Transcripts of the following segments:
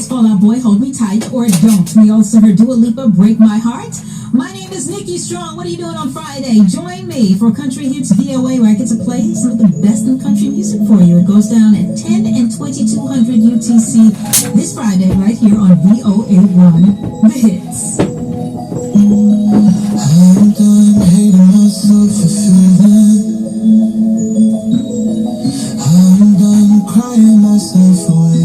Fall Out Boy, Hold Me Tight, or Don't. We also heard Dua Lipa, Break My Heart. My name is Nikki Strong. What are you doing on Friday? Join me for Country Hits VOA, where I get to play some of the best in country music for you. It goes down at 10 and 2200 UTC this Friday right here on VOA1, The Hits. I'm done hating myself for feeling. I'm done crying myself away.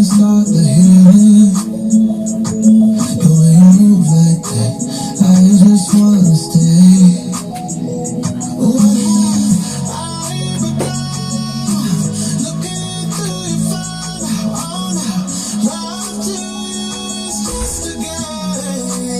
Start the healing. The way you move like that, I just wanna stay. What have I ever done? Looking through your phone, oh no, love to you is just a game.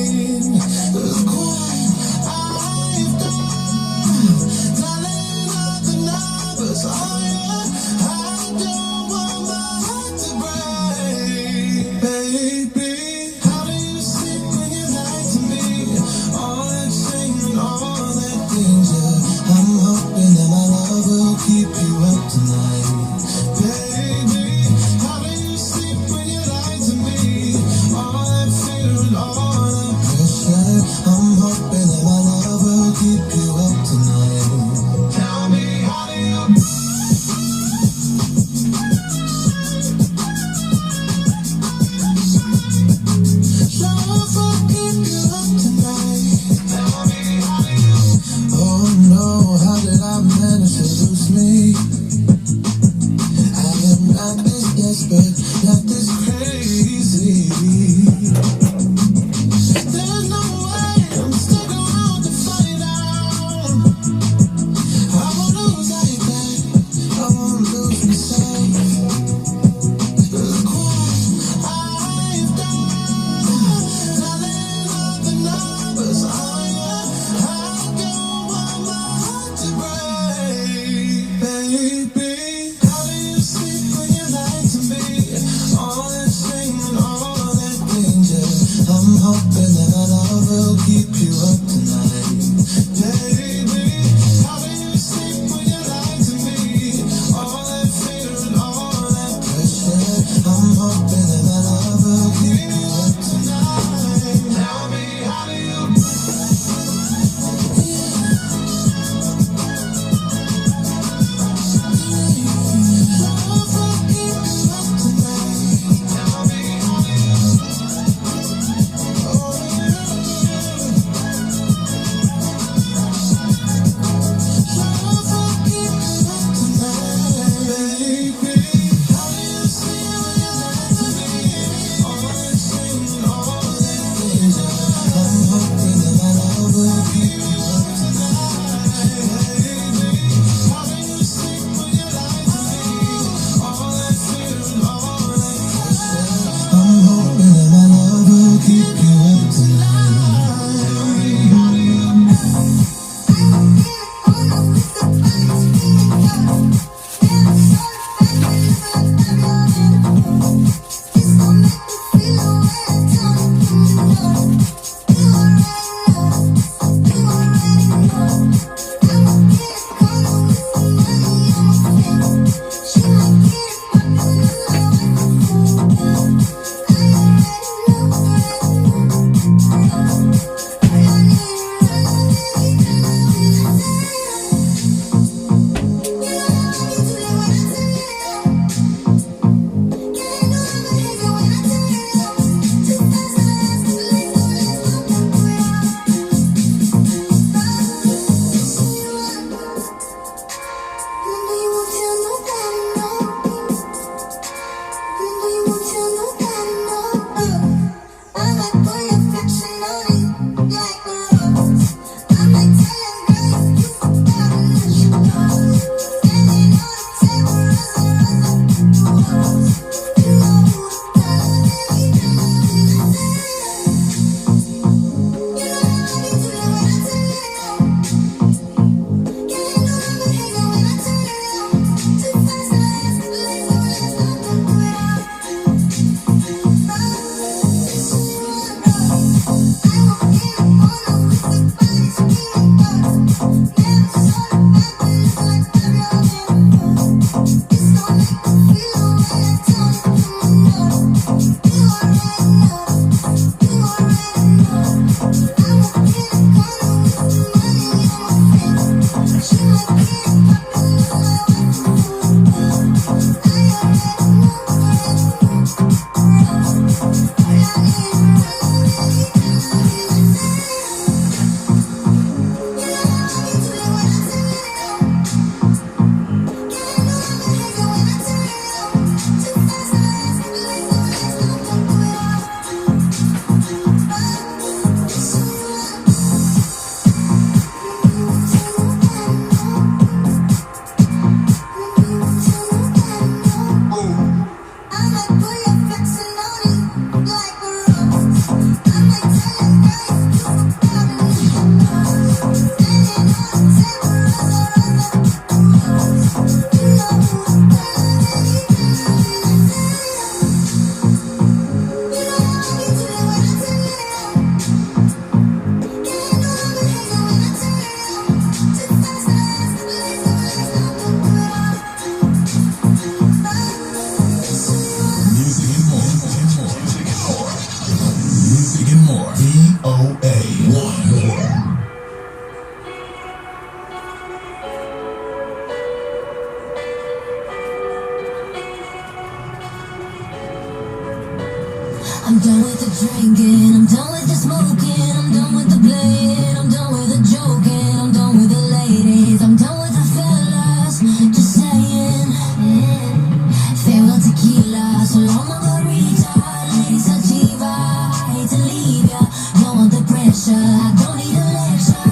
pressure. I don't need a lecture.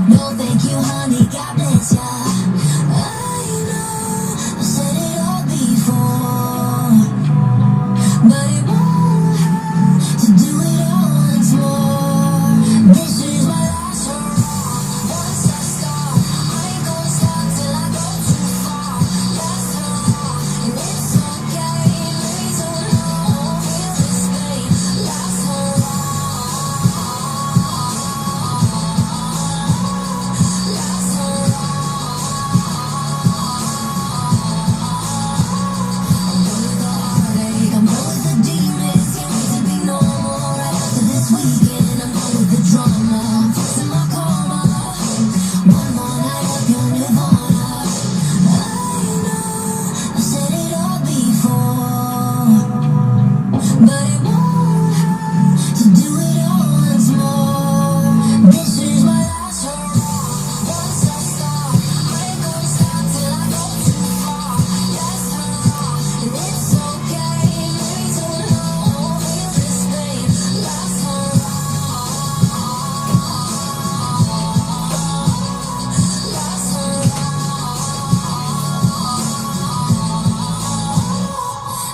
No, thank you, honey. God bless ya. I know I said it all before, but it won't hurt to do it all once more. This is my last hurrah. Once I start, I ain't gonna stop till I go too far. Last hurrah, and it's okay. Maybe too long, feel this pain. Last hurrah. I'm done with the demons, can't wait to be normal. Right after this weekend, I'm done with the drama. I'm fixing my karma. One more night of your nirvana. I know I said it all before, but it won't hurt to do it all once more. This is my last hurrah. Once I start, I ain't gonna stop till I go too far. Last hurrah, and it's okay. Maybe too long, feel this pain. Last hurrah. Last hurrah.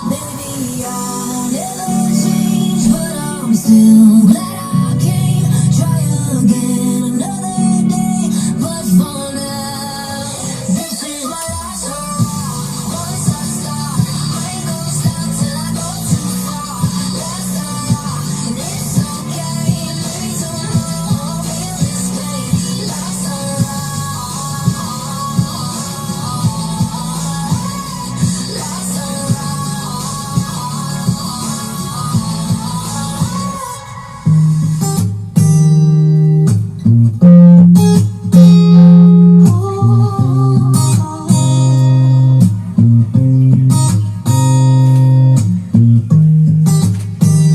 Maybe I'll never change, but I'm still glad I came. Try again another day, but for now, this is my last hurrah. Once I start, I ain't gonna stop till I go too far. Last hurrah, and it's okay. Maybe too long, feel this pain. Last hurrah. Last hurrah.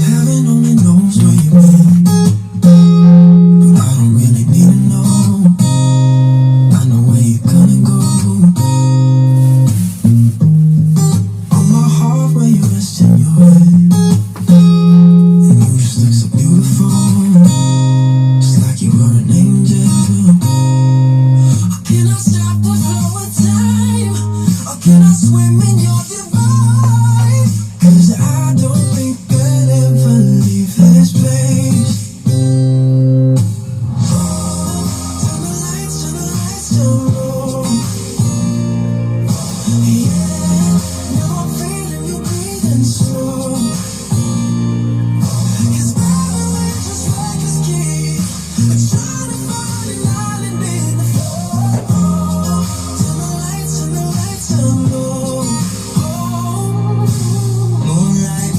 Heaven only knows where you've been, but I don't really need to know. I know where you're gonna go. On my heart where you rest in your head, and you just look so beautiful, just like you were an angel. Can I stop the flow of time, or can I swim in your divine? 'Cause I don't think I'll ever leave this place. Turn the lights down low. Yeah, now I'm feeling you breathing slow. 'Cause now we're just like a ski, trying to find an island in the flow. Turn the lights down low. Moonlight,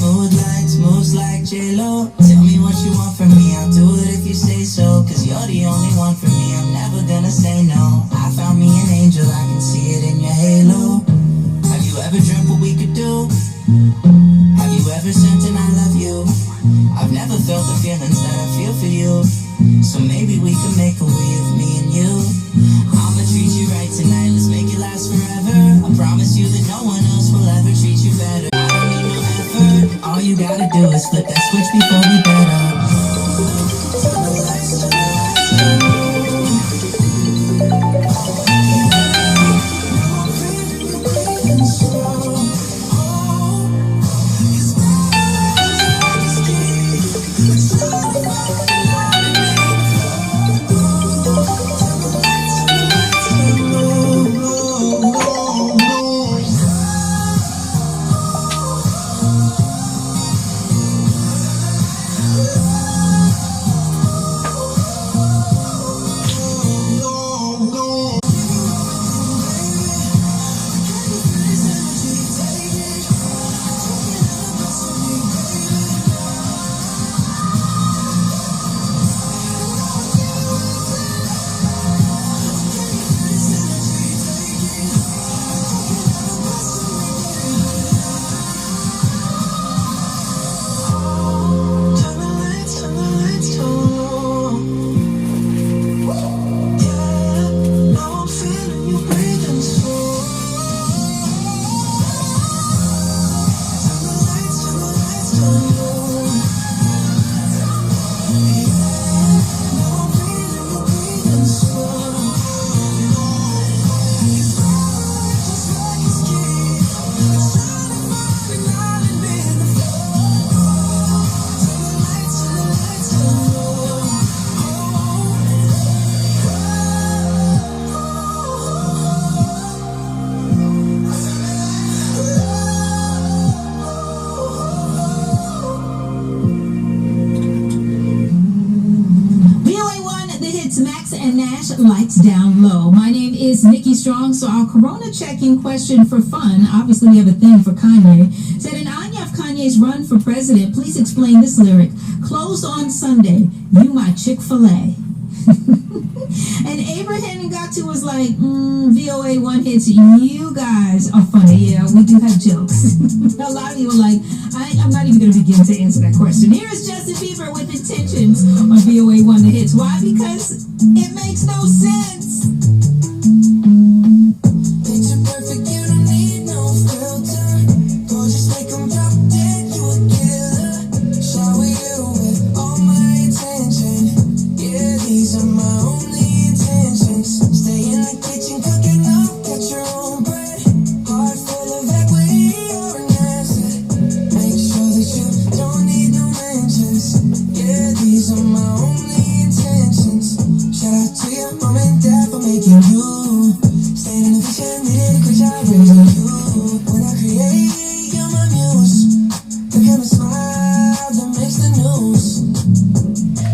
moves like J-Lo. Tell me what you want from me, I'll do it if you say so. 'Cause you're the only one for me, I'm never gonna say no. I found me an angel, I can see it in your halo. Have you ever dreamt what we could do? Have you ever sent an I love you? I've never felt the feelings that I feel for you. So maybe we could make a way of me and you. I'ma treat you right tonight, let's make it last forever. I promise you that no one else will ever treat you better. I don't need no effort, all you gotta do is flip that switch before we bed up. Turn the lights down low. Now I'm feeling you breathing slow. 'Cause now we're just like a ski, trying to find an island in the flow. It's Max and Nash, Lights Down Low. My name is Nikki Strong. So our Corona check-in question for fun, obviously we have a thing for Kanye, said in Anya of Kanye's run for president, please explain this lyric. Closed on Sunday, you my Chick-fil-A. And Abraham Ngatu was like, VOA one hits, you guys are funny. Yeah, we do have jokes. A lot of you were like, I'm not even going to begin to answer that question. Here is Justin Bieber with Intentions on VOA one hits. Why? Because it makes no sense. Picture perfect, you don't need no filter. Gorgeous, make 'em drop dead, you a killer. Shower you with all my attention. Yeah, these are my only intentions. Stay in the kitchen cooking up, get your own bread. Heart full of equity, you're an asset. Make sure that you don't need no mentions. Yeah, these are my only intentions. Shout out to your mom and dad for making you. Staying in the vision, they did a good job raising you. When I create, you're my muse. The kind of smile that makes the news.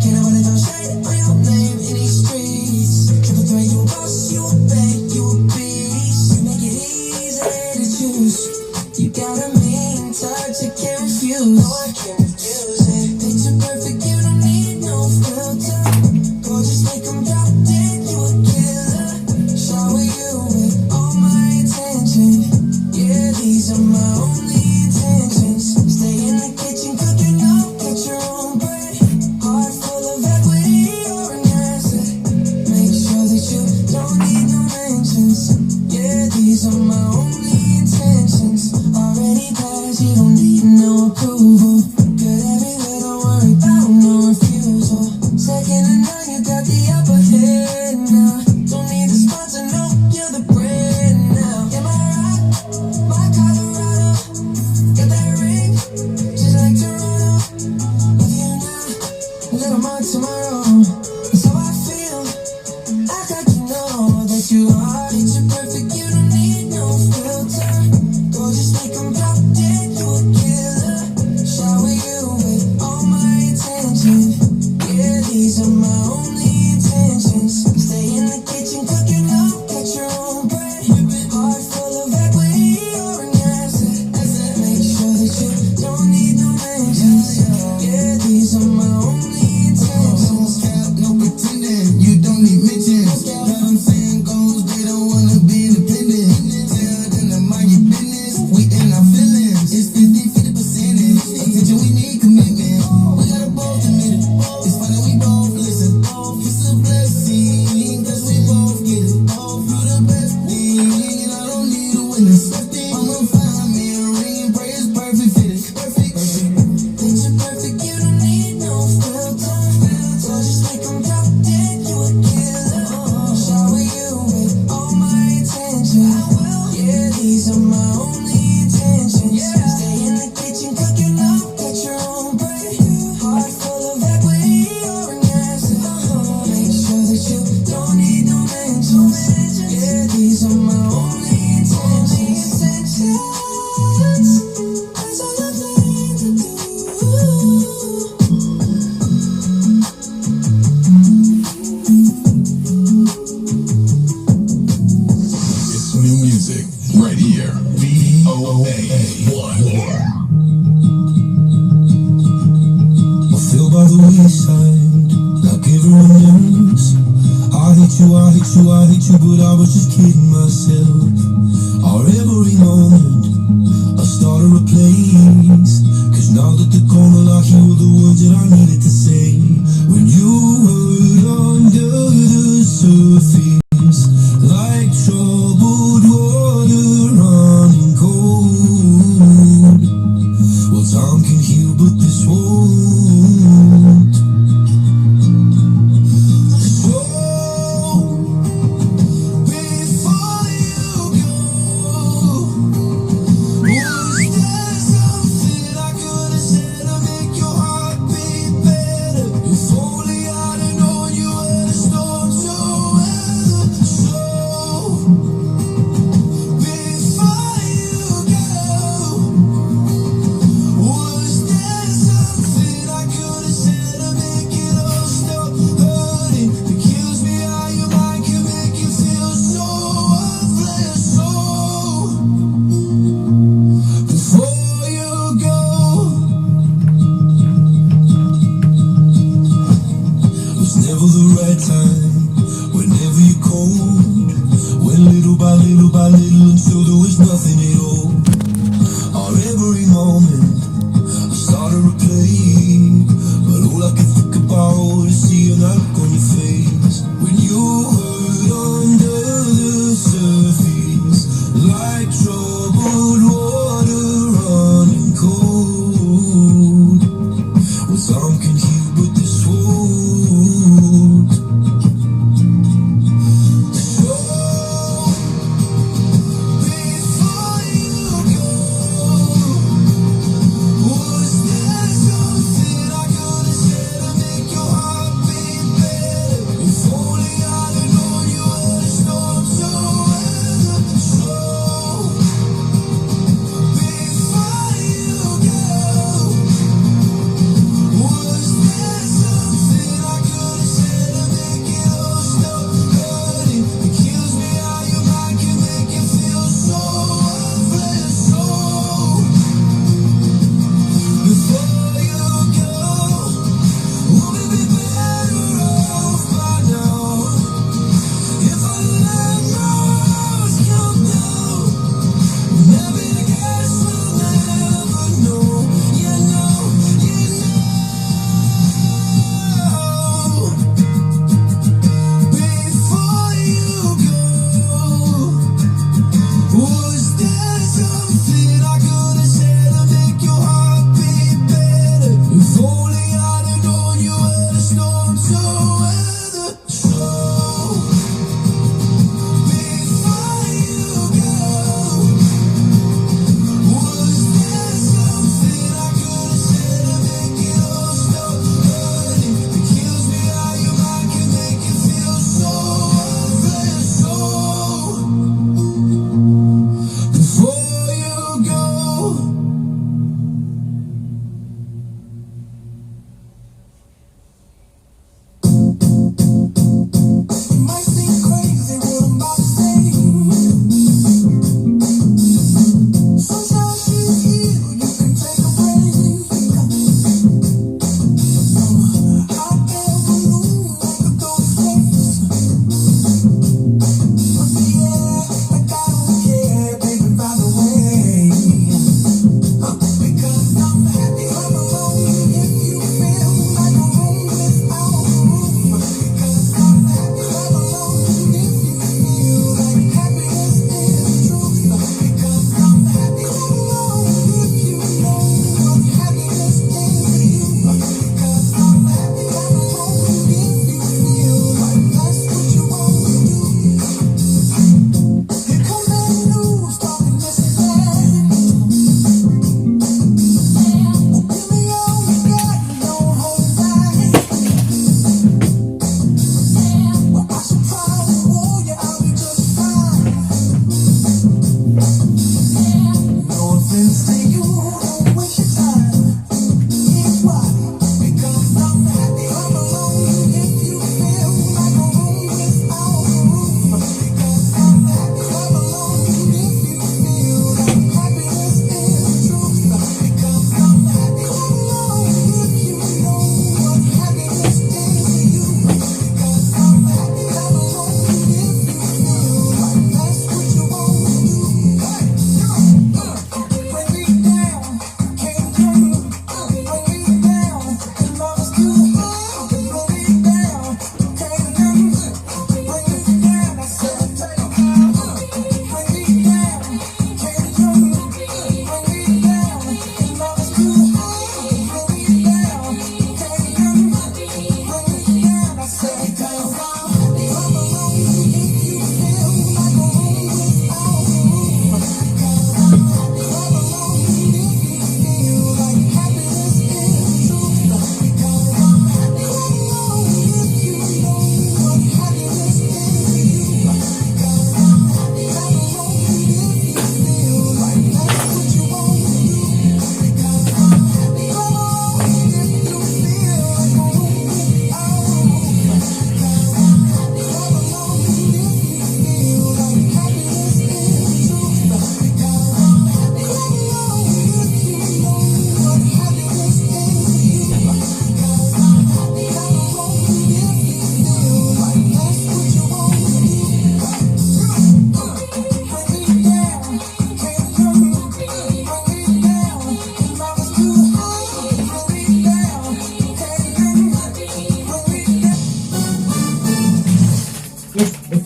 Can't nobody throw shade on your name in these streets. Triple threat, you a boss, you a bank, you a beast. You make it easy to choose. You got a mean touch, I can't refuse. No, I can't refuse it. Picture perfect, you don't need no filter. Gorgeous, make 'em drop dead, you a killer. Shower you with all my attention. Yeah, these are my only intentions. Stay in the kitchen cooking up, get your own bread. Heart full of equity, you're an asset. Make sure that you don't need no mentions. Yeah, these are my only intentions. Already passed, you don't need no approval. Good everywhere, don't worry about no refusal. Second to none, you got the upper hand now. Don't need a sponsor, no, you're the brand now. Am I right? My Colorado, got that ring, just like Toronto. Love you now, a little more tomorrow. That's how I feel. I got to know that you are. Picture perfect, you don't need no filter. Gorgeous, make 'em drop dead, you a killer. Shower you with all my attention. Yeah, these are my only intentions. Stay in the kitchen cooking up, get your own bread. Heart full of equity, you're an asset. Make sure that you don't need no mentions. Yeah, these are my only intentions. No pretending, you don't need mentions. Round saying goals, they don't wanna be independent. Tell them to mind your business, we in our feelings. It's 50% attention, we need commitment. We gotta both admit it. It's fine that we both listen. It's a blessing, cause we both get it. You the best thing, and I don't need a witness. I'ma find me a ring and pray it's perfect fitted. Picture perfect, you don't need no filter. So just make 'em drop dead, you a killer. Shower you with all my attention. Yeah, these are my only intentions. Stay in the kitchen cooking up, get your own bread. Heart full of equity, you're an asset. Make sure that you don't need no mentions. Yeah, these are my only intentions. That's all I plan to do. It's new music right here. VOA 1. I feel by the wayside, like everyone else. I hate you, I hate you, I hate you, but I was just kidding myself. Our every moment, I started a place. Cause now that the corner, I hear the words that I needed to say. When you were under the surface, like troubled water running cold. Well, time can heal, but this won't. So, before you go, was there something I could have said to make your heart beat better? If only I'd never the right time, whenever you're cold. Went little by little by little until there was nothing at all. Our every moment I started to play, but all I could think about was seeing that look on your face when you hurt under the surface, like troubled water running cold. Well, some can heal, but this won't. So before you go, was there something I could have said to make your heart beat better? If only I'd have known you were the storm to weather. So before you go, was there something I could have said to make it all stop hurting? It kills me how your mind can make you feel so worthless. So before you go, would we be better off by now if I let my walls come down? Maybe I guess we'll never know. You know, you know. Before you go, was there something I could have said to make your heart beat better? If only I'd have known you were the storm to weather. So before you go, was there something I could have said to make it all stop hurting? It kills me how your mind can make you feel so worthless. So before you go.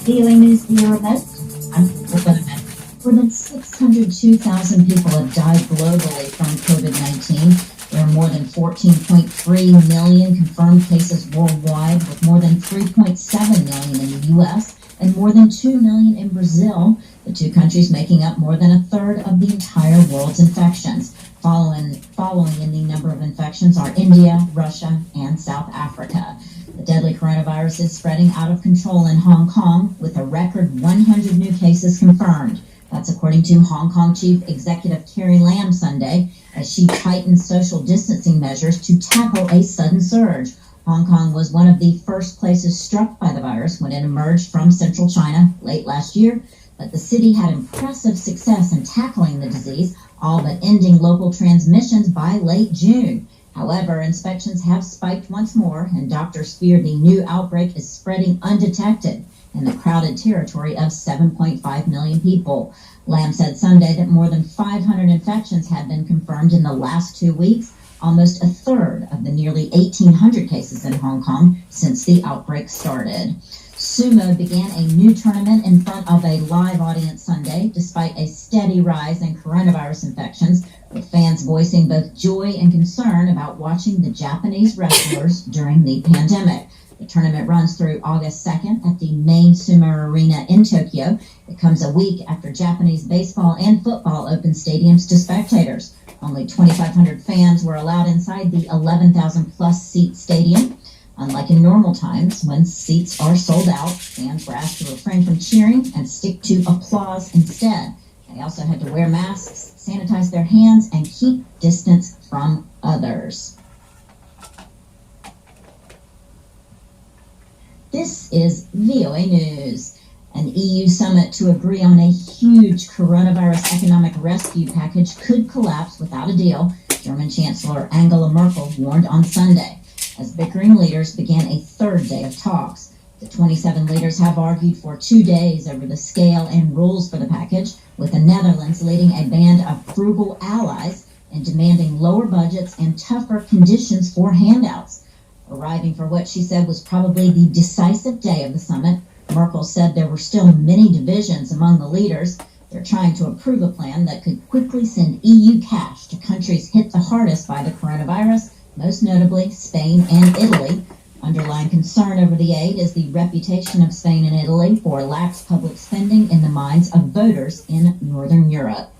VOA News Via Remote. I'm Rebecca. More than 602,000 people have died globally from COVID-19. There are more than 14.3 million confirmed cases worldwide, with more than 3.7 million in the U.S. and more than 2 million in Brazil, the two countries making up more than a third of the entire world's infections. Following in the number of infections are India, Russia, and South Africa. The deadly coronavirus is spreading out of control in Hong Kong, with a record 100 new cases confirmed. That's according to Hong Kong Chief Executive Carrie Lam Sunday, as she tightened social distancing measures to tackle a sudden surge. Hong Kong was one of the first places struck by the virus when it emerged from central China late last year, but the city had impressive success in tackling the disease, all but ending local transmissions by late June. However, inspections have spiked once more, and doctors fear the new outbreak is spreading undetected in the crowded territory of 7.5 million people. Lam said Sunday that more than 500 infections had been confirmed in the last 2 weeks, almost a third of the nearly 1,800 cases in Hong Kong since the outbreak started. Sumo began a new tournament in front of a live audience Sunday, despite a steady rise in coronavirus infections, with fans voicing both joy and concern about watching the Japanese wrestlers during the pandemic. The tournament runs through August 2nd at the main Sumo Arena in Tokyo. It comes a week after Japanese baseball and football opened stadiums to spectators. Only 2,500 fans were allowed inside the 11,000-plus seat stadium. Unlike in normal times, when seats are sold out, fans were asked to refrain from cheering and stick to applause instead. They also had to wear masks, sanitize their hands, and keep distance from others. This is VOA News. An EU summit to agree on a huge coronavirus economic rescue package could collapse without a deal, German Chancellor Angela Merkel warned on Sunday, as bickering leaders began a third day of talks. The 27 leaders have argued for 2 days over the scale and rules for the package, with the Netherlands leading a band of frugal allies and demanding lower budgets and tougher conditions for handouts. Arriving for what she said was probably the decisive day of the summit, Merkel said there were still many divisions among the leaders. They're trying to approve a plan that could quickly send EU cash to countries hit the hardest by the coronavirus, most notably Spain and Italy. Underlying concern over the aid is the reputation of Spain and Italy for lax public spending in the minds of voters in Northern Europe.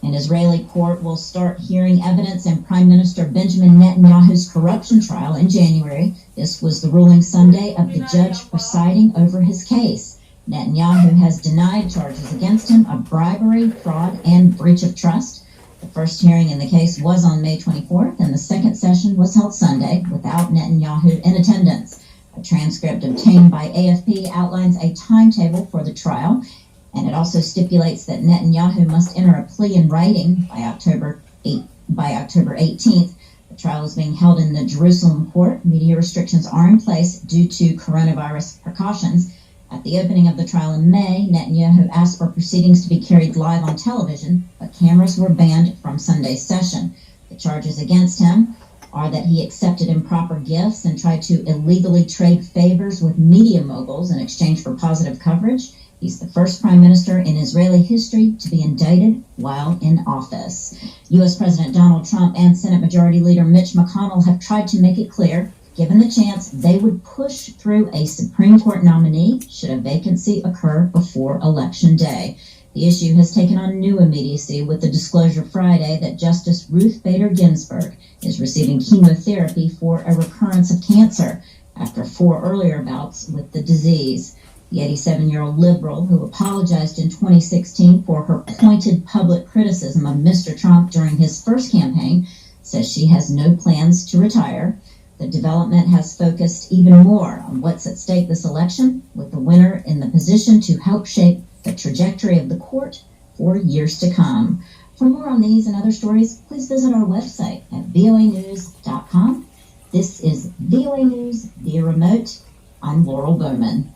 An Israeli court will start hearing evidence in Prime Minister Benjamin Netanyahu's corruption trial in January. This was the ruling Sunday of the judge presiding over his case. Netanyahu has denied charges against him of bribery, fraud, and breach of trust. The first hearing in the case was on May 24th, and the second session was held Sunday without Netanyahu in attendance. A transcript obtained by AFP outlines a timetable for the trial, and it also stipulates that Netanyahu must enter a plea in writing by October 18th. The trial is being held in the Jerusalem court. Media restrictions are in place due to coronavirus precautions. At the opening of the trial in May, Netanyahu asked for proceedings to be carried live on television, but cameras were banned from Sunday's session. The charges against him are that he accepted improper gifts and tried to illegally trade favors with media moguls in exchange for positive coverage. He's the first prime minister in Israeli history to be indicted while in office. U.S. President Donald Trump and Senate Majority Leader Mitch McConnell have tried to make it clear, given the chance, they would push through a Supreme Court nominee should a vacancy occur before Election Day. The issue has taken on new immediacy with the disclosure Friday that Justice Ruth Bader Ginsburg is receiving chemotherapy for a recurrence of cancer after 4 earlier bouts with the disease. The 87-year-old liberal, who apologized in 2016 for her pointed public criticism of Mr. Trump during his first campaign, says she has no plans to retire. The development has focused even more on what's at stake this election, with the winner in the position to help shape the trajectory of the court for years to come. For more on these and other stories, please visit our website at voanews.com. This is VOA News via remote. I'm Laurel Bowman.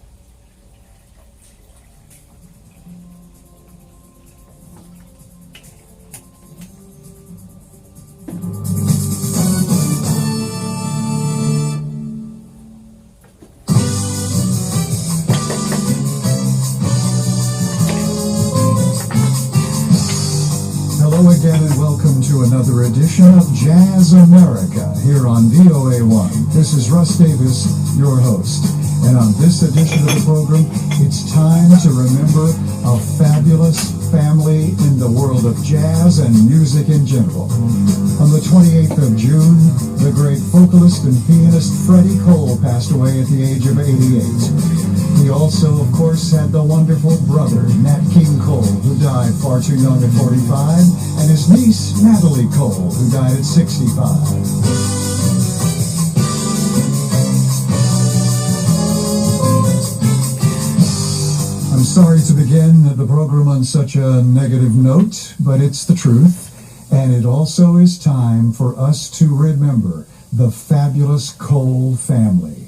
welcome to another edition of Jazz America here on VOA1. This is Russ Davis, your host. And on this edition of the program, it's time to remember a fabulous family in the world of jazz and music in general. On the 28th of June, the great vocalist and pianist Freddie Cole passed away at the age of 88. He also, of course, had the wonderful brother, Nat King Cole, who died far too young at 45, and his niece, Natalie Cole, who died at 65. I'm sorry to begin the program on such a negative note, but it's the truth. And it also is time for us to remember the fabulous Cole family.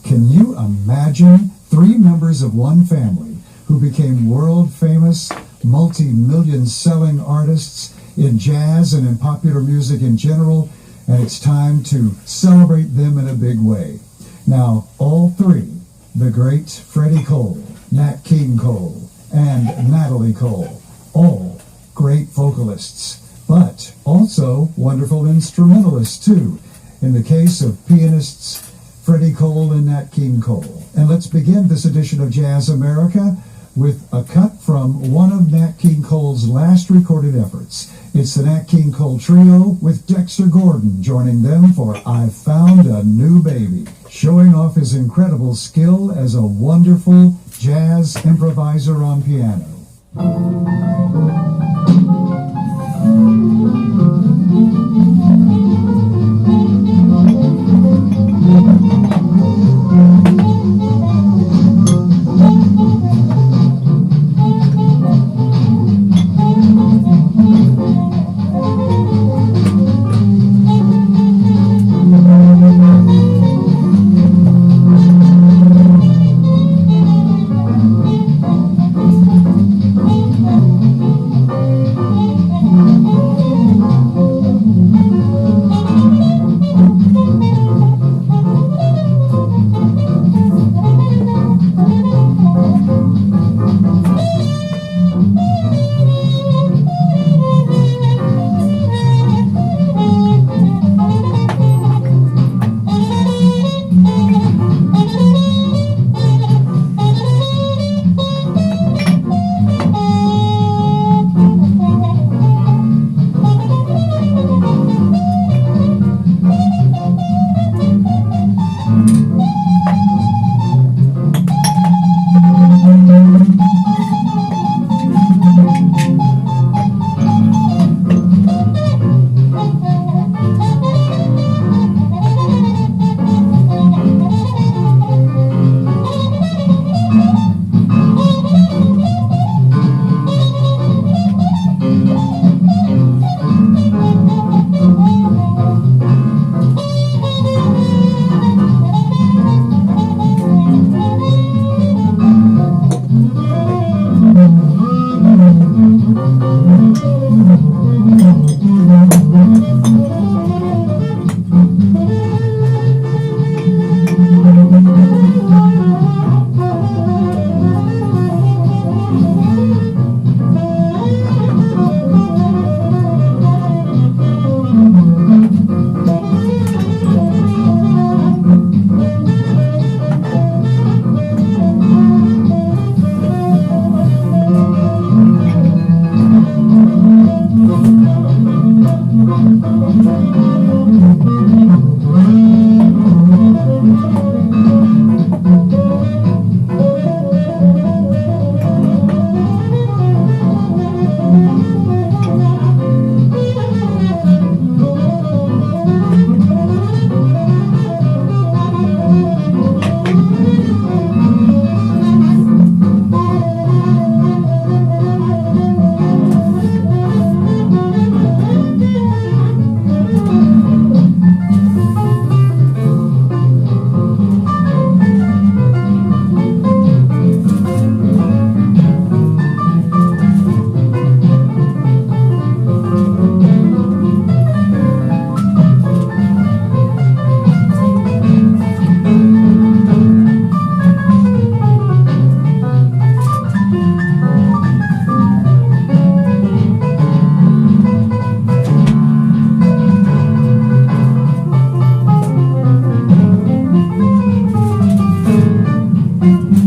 Can you imagine 3 members of one family who became world-famous, multi-million selling artists in jazz and in popular music in general? And it's time to celebrate them in a big way. Now, all 3, the great Freddie Cole, Nat King Cole, and Natalie Cole, all great vocalists, but also wonderful instrumentalists too, in the case of pianists Freddie Cole and Nat King Cole. And let's begin this edition of Jazz America with a cut from one of Nat King Cole's last recorded efforts. It's the Nat King Cole Trio with Dexter Gordon joining them for I Found a New Baby, showing off his incredible skill as a wonderful jazz improviser on piano. Bye.